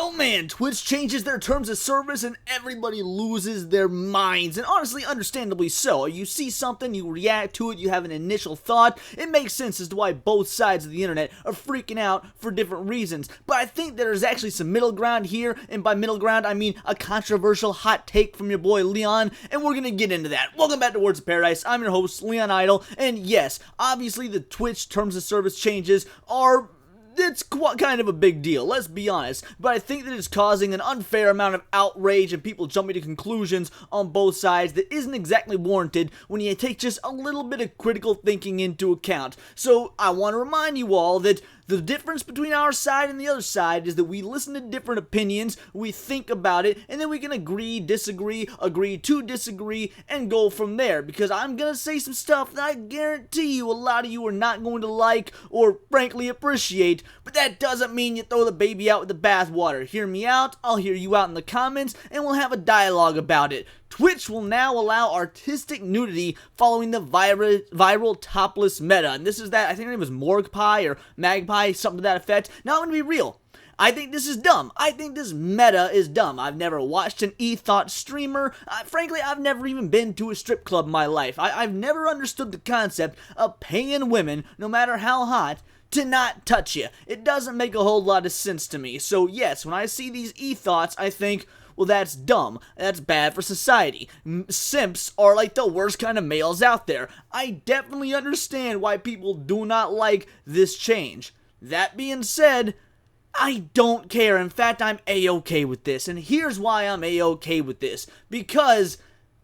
Oh man, Twitch changes their terms of service and everybody loses their minds, and honestly, understandably so. You see something, you react to it, you have an initial thought. It makes sense as to why both sides of the internet are freaking out for different reasons. But I think there's actually some middle ground here, and by middle ground, I mean a controversial hot take from your boy Leon, and we're gonna get into that. Welcome back to Words of Paradise. I'm your host, Leon Idol, and yes, obviously the Twitch terms of service changes are it's kind of a big deal, let's be honest, but I think that it's causing an unfair amount of outrage and people jumping to conclusions on both sides that isn't exactly warranted when you take just a little bit of critical thinking into account. So I want to remind you all that the difference between our side and the other side is that we listen to different opinions, we think about it, and then we can agree to disagree, and go from there. Because I'm gonna say some stuff that I guarantee you a lot of you are not going to like or frankly appreciate, but that doesn't mean you throw the baby out with the bathwater. Hear me out, I'll hear you out in the comments, and we'll have a dialogue about it. Twitch will now allow artistic nudity following the viral topless meta. And this is that, I think her name was Morgpie or Magpie, something to that effect. Now I'm going to be real. I think this is dumb. I think this meta is dumb. I've never watched an e-thought streamer. Frankly, I've never even been to a strip club in my life. I've never understood the concept of paying women, no matter how hot, to not touch you. It doesn't make a whole lot of sense to me. So yes, when I see these e-thoughts, I think, well, that's dumb. That's bad for society. Simps are like the worst kind of males out there. I definitely understand why people do not like this change. That being said, I don't care. In fact, I'm A-okay with this. And here's why I'm A-okay with this. Because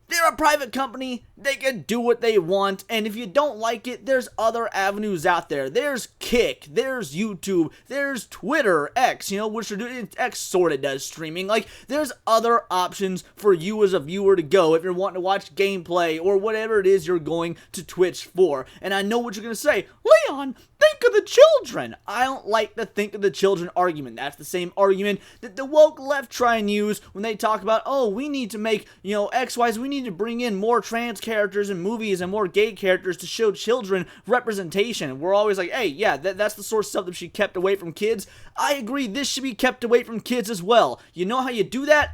they're a private company, they can do what they want, and if you don't like it, there's other avenues out there. There's Kick, there's YouTube, there's Twitter, X, which are doing, X sort of does streaming. Like, there's other options for you as a viewer to go if you're wanting to watch gameplay or whatever it is you're going to Twitch for. And I know what you're going to say, Leon, think of the children. I don't like the think of the children argument. That's the same argument that the woke left try and use when they talk about, oh, we need to make, XYs, we need to bring in more trans characters in movies and more gay characters to show children representation. We're always like, hey, yeah, that's the sort of stuff that should be kept away from kids. I agree, this should be kept away from kids as well. You know how you do that?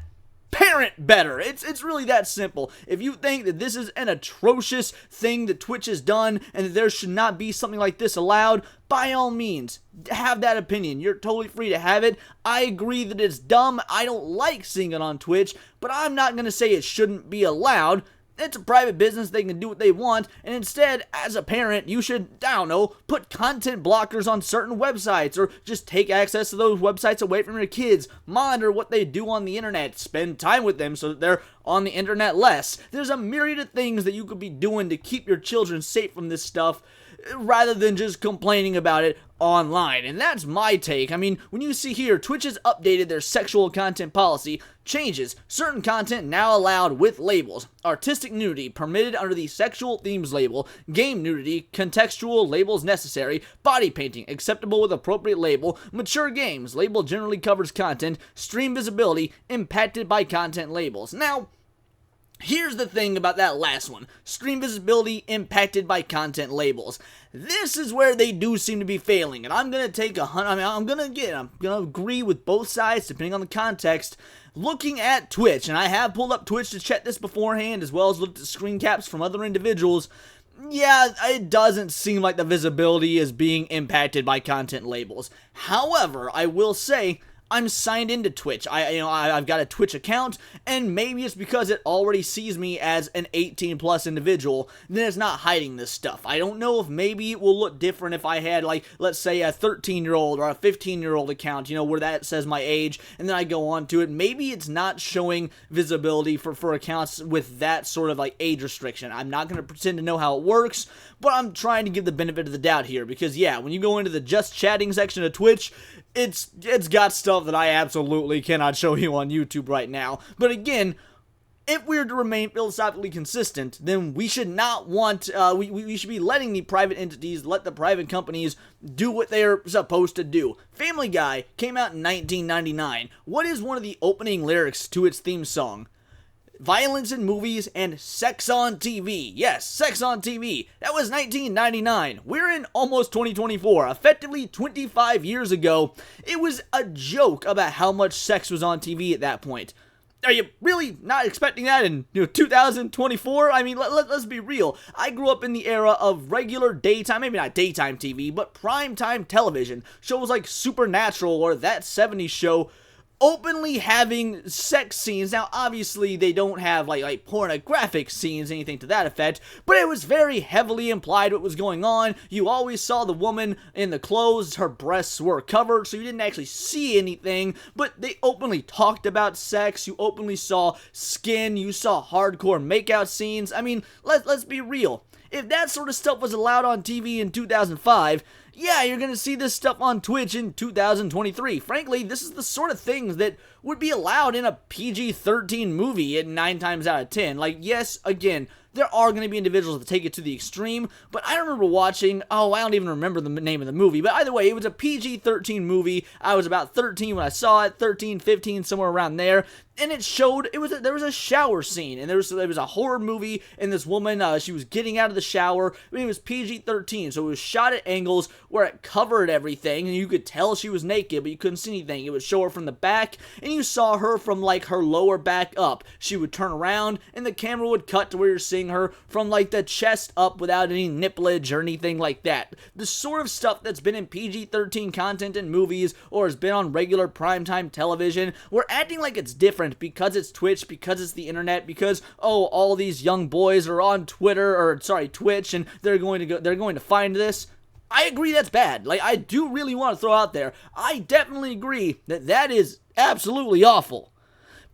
Parent better. It's really that simple. If you think that this is an atrocious thing that Twitch has done and that there should not be something like this allowed, by all means, have that opinion. You're totally free to have it. I agree that it's dumb. I don't like seeing it on Twitch, but I'm not going to say it shouldn't be allowed. It's a private business, they can do what they want, and instead, as a parent, you should, I don't know, put content blockers on certain websites, or just take access to those websites away from your kids, monitor what they do on the internet, spend time with them so that they're on the internet less. There's a myriad of things that you could be doing to keep your children safe from this stuff, rather than just complaining about it online. And that's my take. I mean, when you see here, Twitch has updated their sexual content policy, changes, certain content now allowed with labels, artistic nudity permitted under the sexual themes label, game nudity, contextual labels necessary, body painting acceptable with appropriate label, mature games, label generally covers content, stream visibility impacted by content labels. Now, here's the thing about that last one. Stream visibility impacted by content labels. This is where they do seem to be failing, and I'm going to take I'm going to agree with both sides depending on the context. Looking at Twitch, and I have pulled up Twitch to check this beforehand, as well as looked at screen caps from other individuals. Yeah, it doesn't seem like the visibility is being impacted by content labels. However, I will say, I'm signed into Twitch. I've got a Twitch account, and maybe it's because it already sees me as an 18+ individual, then it's not hiding this stuff. I don't know if maybe it will look different if I had, like, let's say a 13-year-old or a 15-year-old account, where that says my age, and then I go on to it. Maybe it's not showing visibility for accounts with that sort of, like, age restriction. I'm not going to pretend to know how it works, but I'm trying to give the benefit of the doubt here, because, yeah, when you go into the just chatting section of Twitch, it's got stuff that I absolutely cannot show you on YouTube right now. But again, if we're to remain philosophically consistent, then we should not want, we should be letting the private entities, let the private companies do what they're supposed to do. Family Guy came out in 1999. What is one of the opening lyrics to its theme song? violence in movies, and sex on TV. Yes, sex on TV. That was 1999. We're in almost 2024, effectively 25 years ago. It was a joke about how much sex was on TV at that point. Are you really not expecting that in 2024? I mean, let's be real. I grew up in the era of regular daytime, maybe not daytime TV, but primetime television. Shows like Supernatural or That 70s Show openly having sex scenes. Now, obviously, they don't have like pornographic scenes, anything to that effect, but it was very heavily implied what was going on. You always saw the woman in the clothes, her breasts were covered, so you didn't actually see anything, but they openly talked about sex. You openly saw skin, you saw hardcore makeout scenes. I mean, let's be real. If that sort of stuff was allowed on TV in 2005, yeah, you're gonna see this stuff on Twitch in 2023. Frankly, this is the sort of things that would be allowed in a PG-13 movie at 9 times out of 10. Like, yes, again, there are going to be individuals that take it to the extreme, but I remember watching, I don't even remember the name of the movie, but either way, it was a PG-13 movie. I was about 13 when I saw it, 13, 15, somewhere around there, and it showed, there was a shower scene, and there was a horror movie, and this woman, she was getting out of the shower. I mean, it was PG-13, so it was shot at angles where it covered everything, and you could tell she was naked, but you couldn't see anything. It would show her from the back, and you saw her from, like, her lower back up. She would turn around, and the camera would cut to where you're seeing her from, like, the chest up without any nipplage or anything like that. The sort of stuff that's been in PG-13 content in movies, or has been on regular primetime television, we're acting like it's different because it's Twitch, because it's the internet, because, all these young boys are on Twitch, and they're going to find this. I agree that's bad. Like, I do really want to throw out there, I definitely agree that is absolutely awful.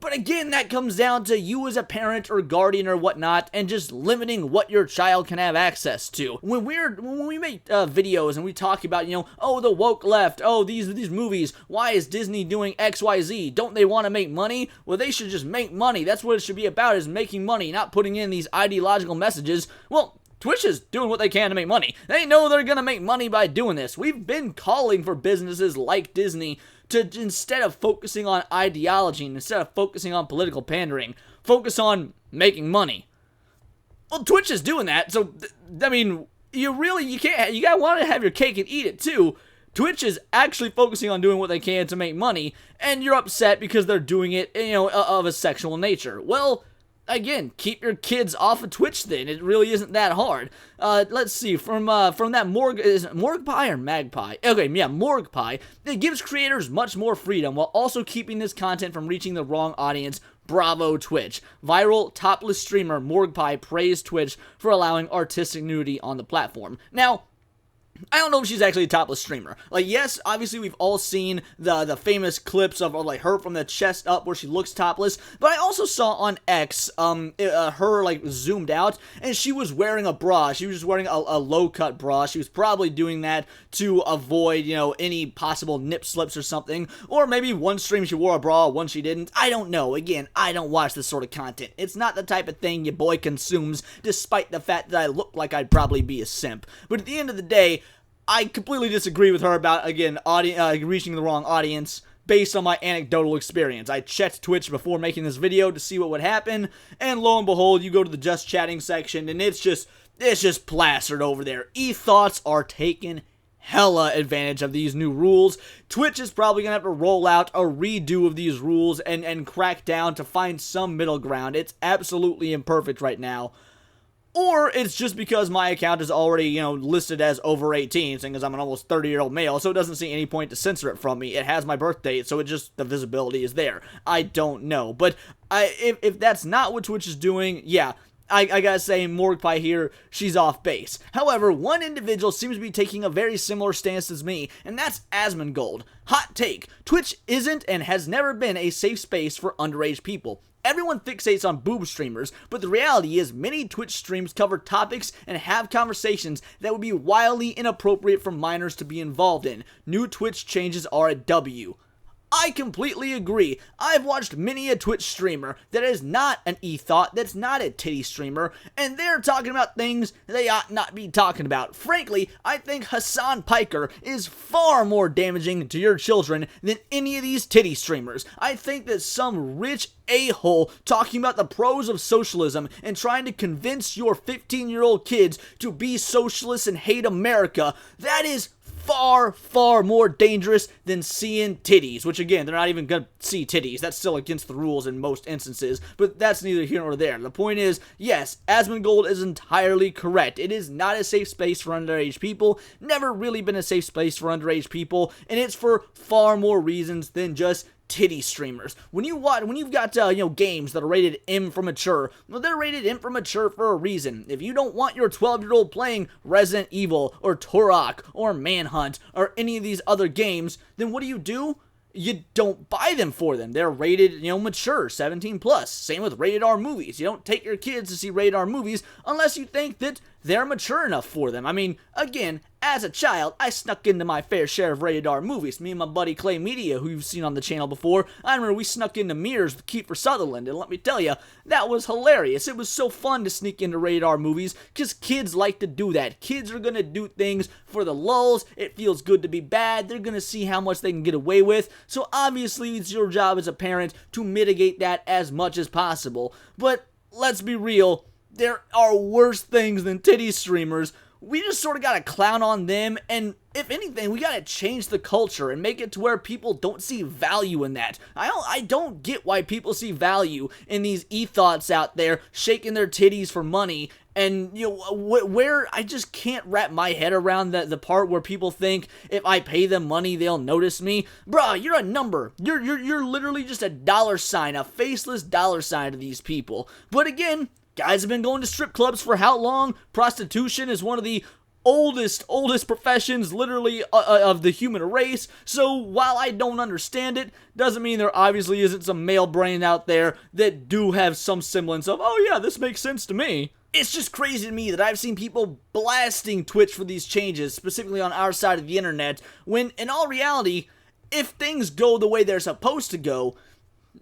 But again, that comes down to you as a parent or guardian or whatnot, and just limiting what your child can have access to. When we make videos and we talk about, the woke left, these movies, why is Disney doing XYZ? Don't they want to make money? Well, they should just make money. That's what it should be about, is making money, not putting in these ideological messages. Well, Twitch is doing what they can to make money. They know they're going to make money by doing this. We've been calling for businesses like Disney to, instead of focusing on ideology and instead of focusing on political pandering, focus on making money. Well, Twitch is doing that, so, I mean, you gotta want to have your cake and eat it too. Twitch is actually focusing on doing what they can to make money, and you're upset because they're doing it, of a sexual nature. Well, again, keep your kids off of Twitch then. It really isn't that hard. Let's see, from that is it Morgpie or Magpie? Okay, yeah, Morgpie. It gives creators much more freedom while also keeping this content from reaching the wrong audience. Bravo, Twitch. Viral topless streamer Morgpie praised Twitch for allowing artistic nudity on the platform. Now, I don't know if she's actually a topless streamer. Like, yes, obviously we've all seen the famous clips of like her from the chest up where she looks topless, but I also saw on X her like zoomed out, and she was wearing a bra. She was just wearing a low-cut bra. She was probably doing that to avoid, any possible nip slips or something, or maybe one stream she wore a bra, one she didn't. I don't know. Again, I don't watch this sort of content. It's not the type of thing your boy consumes, despite the fact that I look like I'd probably be a simp. But at the end of the day, I completely disagree with her about, again, reaching the wrong audience based on my anecdotal experience. I checked Twitch before making this video to see what would happen, and lo and behold, you go to the just chatting section, and it's just plastered over there. E-thoughts are taking hella advantage of these new rules. Twitch is probably gonna have to roll out a redo of these rules and crack down to find some middle ground. It's absolutely imperfect right now. Or it's just because my account is already, listed as over 18, seeing as I'm an almost 30-year-old male, so it doesn't see any point to censor it from me. It has my birth date, so the visibility is there. I don't know. But if that's not what Twitch is doing, yeah, I gotta say, Morgpie here, she's off base. However, one individual seems to be taking a very similar stance as me, and that's Asmongold. Hot take: Twitch isn't and has never been a safe space for underage people. Everyone fixates on boob streamers, but the reality is many Twitch streams cover topics and have conversations that would be wildly inappropriate for minors to be involved in. New Twitch changes are a W. I completely agree. I've watched many a Twitch streamer that is not an e-thought, that's not a titty streamer, and they're talking about things they ought not be talking about. Frankly, I think Hassan Piker is far more damaging to your children than any of these titty streamers. I think that some rich a-hole talking about the pros of socialism and trying to convince your 15-year-old kids to be socialists and hate America, that is far, far more dangerous than seeing titties, which again, they're not even gonna see titties. That's still against the rules in most instances, but that's neither here nor there. The point is, yes, Asmongold is entirely correct. It is not a safe space for underage people, never really been a safe space for underage people, and it's for far more reasons than just titty streamers. When you've got games that are rated M for mature, well, they're rated M for mature for a reason. If you don't want your 12-year-old playing Resident Evil or Turok or Manhunt or any of these other games, then what do? You don't buy them for them. They're rated, mature, 17 plus. Same with rated R movies. You don't take your kids to see rated R movies unless you think that they're mature enough for them. I mean, again, as a child, I snuck into my fair share of rated R movies. Me and my buddy Clay Media, who you've seen on the channel before, I remember we snuck into Mirrors with Kiefer Sutherland, and let me tell you, that was hilarious. It was so fun to sneak into rated R movies, because kids like to do that. Kids are going to do things for the lulz. It feels good to be bad. They're going to see how much they can get away with. So obviously, it's your job as a parent to mitigate that as much as possible. But let's be real, there are worse things than titty streamers. We just sort of gotta clown on them, and if anything, we gotta change the culture and make it to where people don't see value in that. I don't get why people see value in these e-thoughts out there shaking their titties for money, and where I just can't wrap my head around the part where people think if I pay them money they'll notice me. Bruh, you're a number. You're literally just a dollar sign, a faceless dollar sign to these people. But again, guys have been going to strip clubs for how long? Prostitution is one of the oldest professions, literally, of the human race. So while I don't understand it, doesn't mean there obviously isn't some male brain out there that do have some semblance of, oh yeah, this makes sense to me. It's just crazy to me that I've seen people blasting Twitch for these changes, specifically on our side of the internet, when in all reality, if things go the way they're supposed to go,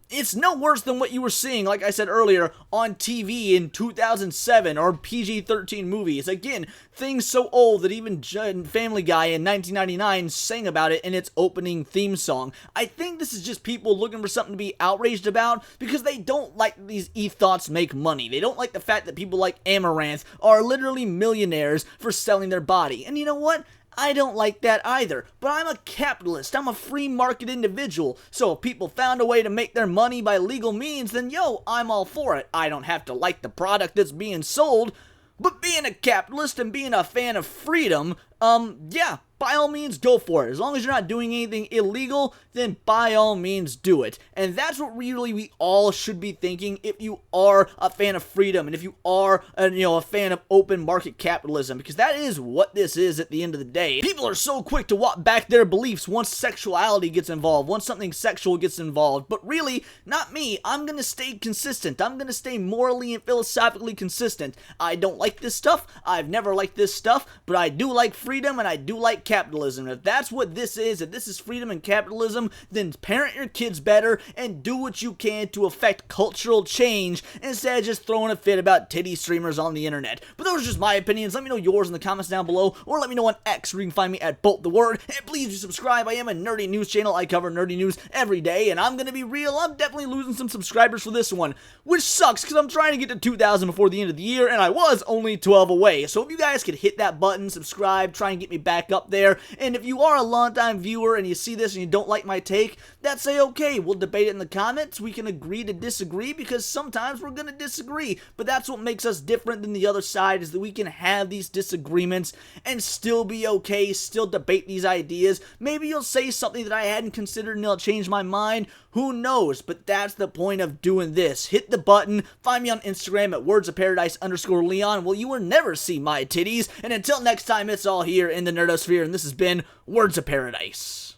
it's no worse than what you were seeing, like I said earlier, on TV in 2007 or PG-13 movies. Again, things so old that even Family Guy in 1999 sang about it in its opening theme song. I think this is just people looking for something to be outraged about because they don't like these e-thoughts make money. They don't like the fact that people like Amaranth are literally millionaires for selling their body. And you know what? I don't like that either, but I'm a capitalist, I'm a free market individual, so if people found a way to make their money by legal means, then I'm all for it. I don't have to like the product that's being sold, but being a capitalist and being a fan of freedom, yeah, by all means go for it. As long as you're not doing anything illegal, then by all means do it. And that's what really we all should be thinking if you are a fan of freedom and if you are a fan of open market capitalism, because that is what this is at the end of the day. People are so quick to walk back their beliefs once sexuality gets involved, once something sexual gets involved, but really, not me. I'm gonna stay consistent. I'm gonna stay morally and philosophically consistent. I don't like this stuff. I've never liked this stuff, but I do like freedom and I do like capitalism. If that's what this is, if this is freedom and capitalism, then parent your kids better and do what you can to affect cultural change instead of just throwing a fit about titty streamers on the internet. But those are just my opinions. Let me know yours in the comments down below, or let me know on X where you can find me at BoltTheWord. And please do subscribe. I am a nerdy news channel. I cover nerdy news every day, and I'm gonna be real, I'm definitely losing some subscribers for this one, which sucks because I'm trying to get to 2,000 before the end of the year, and I was only 12 away. So if you guys could hit that button, subscribe, try and get me back up there. And if you are a long-time viewer and you see this and you don't like my take, that's okay. We'll debate it in the comments. We can agree to disagree because sometimes we're gonna disagree. But that's what makes us different than the other side, is that we can have these disagreements and still be okay, still debate these ideas. Maybe you'll say something that I hadn't considered and it'll change my mind. Who knows? But that's the point of doing this. Hit the button. Find me on Instagram at wordsofparadise_Leon. Well, you will never see my titties. And until next time, it's all here in the Nerdosphere, and this has been Words of Paradise.